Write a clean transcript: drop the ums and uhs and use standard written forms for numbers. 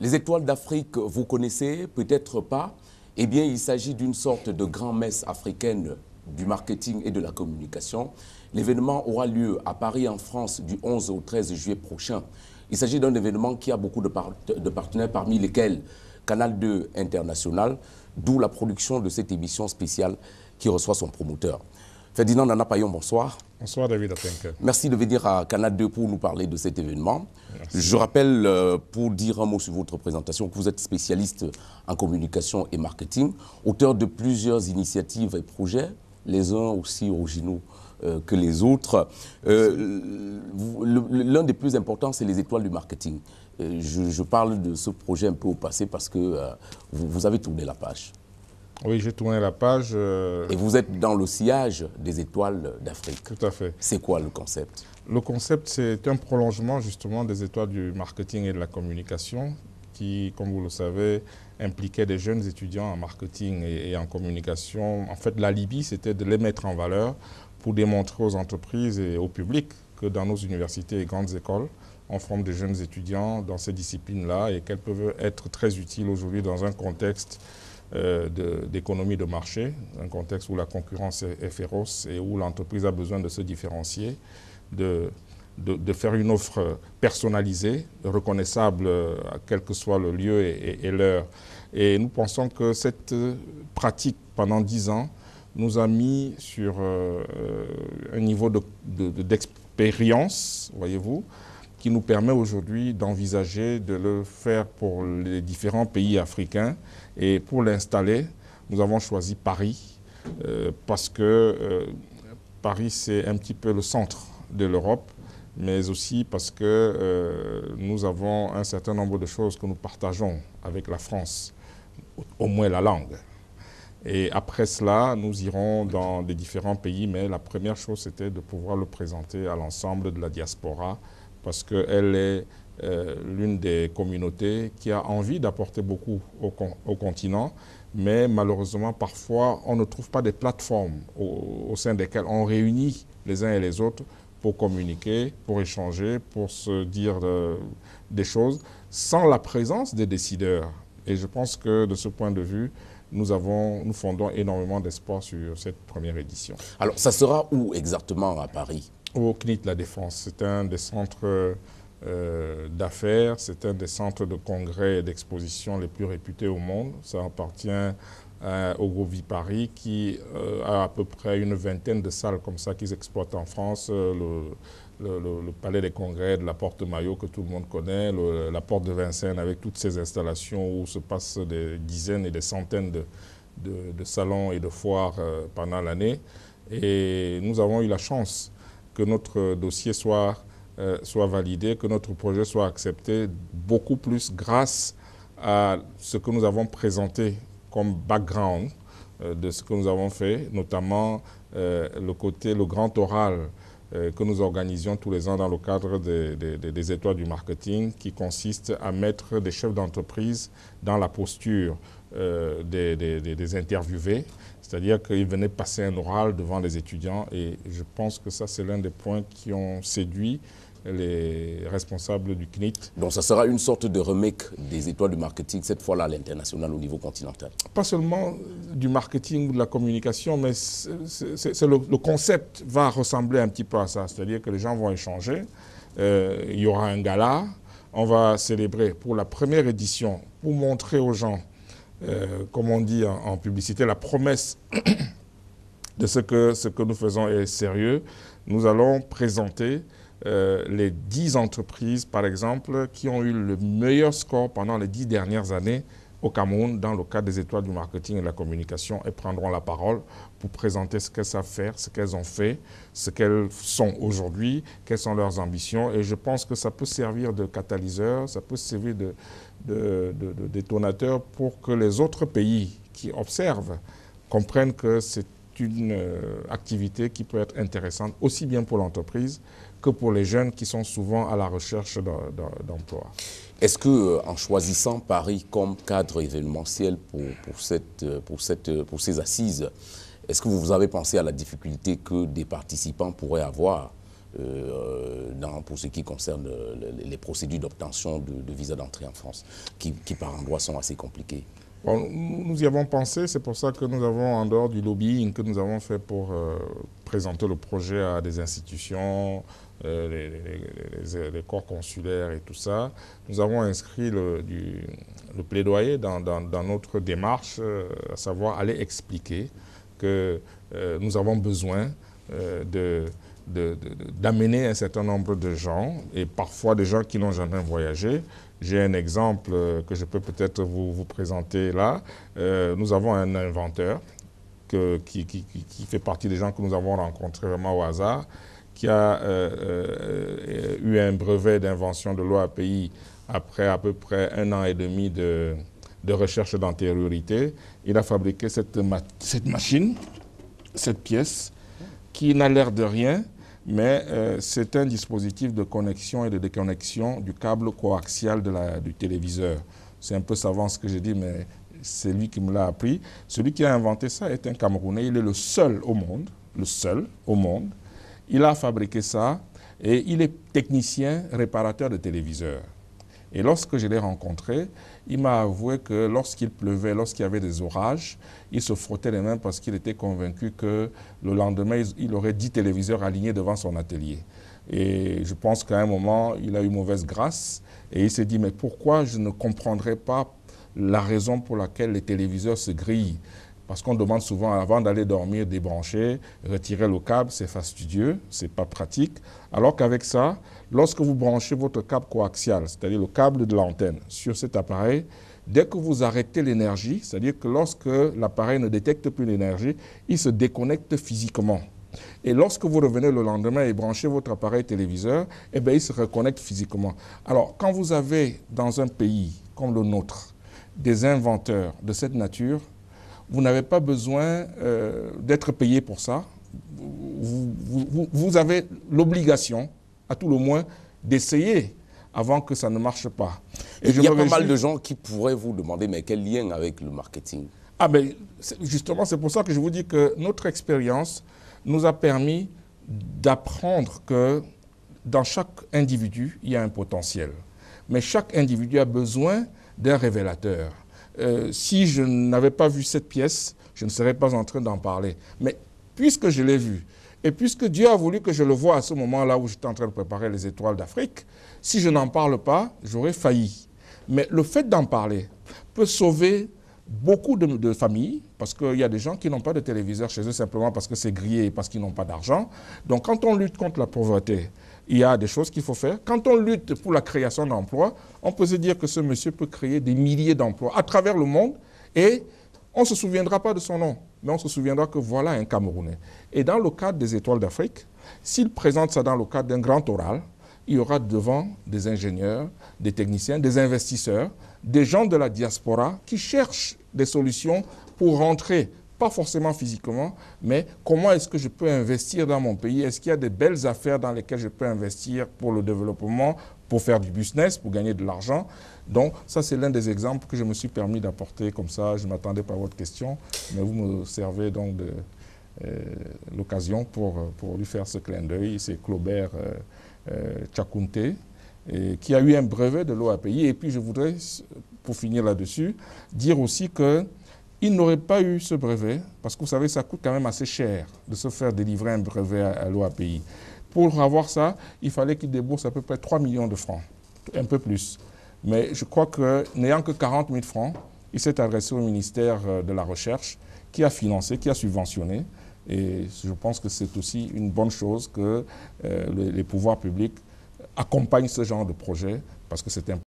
Les étoiles d'Afrique, vous connaissez, peut-être pas. Eh bien, il s'agit d'une sorte de grand-messe africaine du marketing et de la communication. L'événement aura lieu à Paris, en France, du 11 au 13 juillet prochain. Il s'agit d'un événement qui a beaucoup de partenaires, parmi lesquels Canal 2 International, d'où la production de cette émission spéciale qui reçoit son promoteur. Ferdinand Nana Payon, bonsoir. Bonsoir David Atenke. Merci de venir à Canal 2 pour nous parler de cet événement. Merci. Je rappelle, pour dire un mot sur votre présentation, que vous êtes spécialiste en communication et marketing, auteur de plusieurs initiatives et projets, les uns aussi originaux que les autres. L'un des plus importants, c'est les étoiles du marketing. Je parle de ce projet un peu au passé parce que vous avez tourné la page. Oui, j'ai tourné la page. Et vous êtes dans le sillage des étoiles d'Afrique. Tout à fait. C'est quoi le concept? Le concept, c'est un prolongement justement des étoiles du marketing et de la communication qui, comme vous le savez, impliquait des jeunes étudiants en marketing et en communication. En fait, l'alibi, c'était de les mettre en valeur pour démontrer aux entreprises et au public que dans nos universités et grandes écoles, on forme des jeunes étudiants dans ces disciplines-là et qu'elles peuvent être très utiles aujourd'hui dans un contexte d'économie de marché, un contexte où la concurrence est féroce et où l'entreprise a besoin de se différencier, de faire une offre personnalisée, reconnaissable, quel que soit le lieu et l'heure. Et nous pensons que cette pratique, pendant 10 ans, nous a mis sur un niveau d'expérience, voyez-vous, qui nous permet aujourd'hui d'envisager de le faire pour les différents pays africains. Et pour l'installer, nous avons choisi Paris, parce que Paris, c'est un petit peu le centre de l'Europe, mais aussi parce que nous avons un certain nombre de choses que nous partageons avec la France, au moins la langue. Et après cela, nous irons dans des différents pays, mais la première chose, c'était de pouvoir le présenter à l'ensemble de la diaspora, parce qu'elle est l'une des communautés qui a envie d'apporter beaucoup au continent, mais malheureusement, parfois, on ne trouve pas des plateformes au sein desquelles on réunit les uns et les autres pour communiquer, pour échanger, pour se dire des choses, sans la présence des décideurs. Et je pense que de ce point de vue, nous fondons énormément d'espoir sur cette première édition. Alors, ça sera où exactement à Paris? Au CNIT La Défense. C'est un des centres d'affaires, c'est un des centres de congrès et d'exposition les plus réputés au monde. Ça appartient au groupe Viparis qui a à peu près une vingtaine de salles comme ça qu'ils exploitent en France. Le palais des congrès de la Porte Maillot que tout le monde connaît, la Porte de Vincennes avec toutes ces installations où se passent des dizaines et des centaines de salons et de foires pendant l'année. Et nous avons eu la chance que notre dossier soit validé, que notre projet soit accepté, beaucoup plus grâce à ce que nous avons présenté comme background de ce que nous avons fait, notamment le grand oral que nous organisions tous les ans dans le cadre des étoiles du marketing, qui consiste à mettre des chefs d'entreprise dans la posture des interviewés, c'est-à-dire qu'ils venaient passer un oral devant les étudiants, et je pense que ça c'est l'un des points qui ont séduit les responsables du CNIT. Donc ça sera une sorte de remake des étoiles du marketing, cette fois-là à l'international, au niveau continental. Pas seulement du marketing ou de la communication, mais le concept va ressembler un petit peu à ça. C'est-à-dire que les gens vont échanger, il y aura un gala, on va célébrer pour la première édition, pour montrer aux gens, comme on dit en publicité, la promesse de ce que nous faisons est sérieux. Nous allons présenter les 10 entreprises, par exemple, qui ont eu le meilleur score pendant les 10 dernières années au Cameroun dans le cadre des étoiles du marketing et de la communication, et prendront la parole pour présenter ce qu'elles savent faire, ce qu'elles ont fait, ce qu'elles sont aujourd'hui, quelles sont leurs ambitions. Et je pense que ça peut servir de catalyseur, ça peut servir de détonateur pour que les autres pays qui observent comprennent que c'est une activité qui peut être intéressante aussi bien pour l'entreprise que pour les jeunes qui sont souvent à la recherche d'emploi. Est-ce que, en choisissant Paris comme cadre événementiel pour ces assises, est-ce que vous avez pensé à la difficulté que des participants pourraient avoir pour ce qui concerne les procédures d'obtention de visa d'entrée en France, qui par endroits sont assez compliquées? Bon, nous y avons pensé, c'est pour ça que nous avons, en dehors du lobbying que nous avons fait pour présenter le projet à des institutions, les corps consulaires et tout ça, nous avons inscrit le plaidoyer dans notre démarche, à savoir aller expliquer que nous avons besoin d'amener un certain nombre de gens, et parfois des gens qui n'ont jamais voyagé. J'ai un exemple que je peux peut-être vous présenter là. Nous avons un inventeur qui fait partie des gens que nous avons rencontrés vraiment au hasard, qui a eu un brevet d'invention de l'OAPI après à peu près 1 an et demi de recherche d'antériorité. Il a fabriqué cette machine, cette pièce, qui n'a l'air de rien, mais c'est un dispositif de connexion et de déconnexion du câble coaxial du téléviseur. C'est un peu savant ce que j'ai dit, mais c'est lui qui me l'a appris. Celui qui a inventé ça est un Camerounais. Il est le seul au monde. Il a fabriqué ça et il est technicien réparateur de téléviseurs. Et lorsque je l'ai rencontré, il m'a avoué que lorsqu'il pleuvait, lorsqu'il y avait des orages, il se frottait les mains parce qu'il était convaincu que le lendemain, il aurait 10 téléviseurs alignés devant son atelier. Et je pense qu'à un moment, il a eu mauvaise grâce et il s'est dit, mais pourquoi je ne comprendrais pas la raison pour laquelle les téléviseurs se grillent? Parce qu'on demande souvent, avant d'aller dormir, débrancher, retirer le câble, c'est fastidieux, c'est pas pratique. Alors qu'avec ça, lorsque vous branchez votre câble coaxial, c'est-à-dire le câble de l'antenne, sur cet appareil, dès que vous arrêtez l'énergie, c'est-à-dire que lorsque l'appareil ne détecte plus l'énergie, il se déconnecte physiquement. Et lorsque vous revenez le lendemain et branchez votre appareil téléviseur, eh bien, il se reconnecte physiquement. Alors, quand vous avez dans un pays comme le nôtre des inventeurs de cette nature, vous n'avez pas besoin d'être payé pour ça. Vous avez l'obligation, à tout le moins, d'essayer avant que ça ne marche pas. Et il y a pas mal de gens qui pourraient vous demander, mais quel lien avec le marketing? Ah ben, justement, c'est pour ça que je vous dis que notre expérience nous a permis d'apprendre que dans chaque individu, il y a un potentiel. Mais chaque individu a besoin d'un révélateur. Si je n'avais pas vu cette pièce, je ne serais pas en train d'en parler. Mais puisque je l'ai vue, et puisque Dieu a voulu que je le voie à ce moment-là où j'étais en train de préparer les étoiles d'Afrique, si je n'en parle pas, j'aurais failli. Mais le fait d'en parler peut sauver beaucoup de familles, parce qu'il y a des gens qui n'ont pas de téléviseur chez eux simplement parce que c'est grillé et parce qu'ils n'ont pas d'argent. Donc quand on lutte contre la pauvreté, il y a des choses qu'il faut faire. Quand on lutte pour la création d'emplois, on peut se dire que ce monsieur peut créer des milliers d'emplois à travers le monde et on ne se souviendra pas de son nom, mais on se souviendra que voilà un Camerounais. Et dans le cadre des étoiles d'Afrique, s'il présente ça dans le cadre d'un grand oral, il y aura devant des ingénieurs, des techniciens, des investisseurs, des gens de la diaspora qui cherchent des solutions pour rentrer, pas forcément physiquement, mais comment est-ce que je peux investir dans mon pays? Est-ce qu'il y a des belles affaires dans lesquelles je peux investir pour le développement, pour faire du business, pour gagner de l'argent? Donc ça, c'est l'un des exemples que je me suis permis d'apporter comme ça. Je ne m'attendais pas à votre question, mais vous me servez donc de l'occasion pour lui faire ce clin d'œil. C'est Claubert Tchakounté, qui a eu un brevet de l'OAPI. Et puis je voudrais, pour finir là-dessus, dire aussi qu'il n'aurait pas eu ce brevet, parce que vous savez, ça coûte quand même assez cher de se faire délivrer un brevet à l'OAPI. Pour avoir ça, il fallait qu'il débourse à peu près 3 millions de francs, un peu plus. Mais je crois que, n'ayant que 40 000 francs, il s'est adressé au ministère de la Recherche, qui a financé, qui a subventionné. Et je pense que c'est aussi une bonne chose que les pouvoirs publics accompagnent ce genre de projet, parce que c'est important.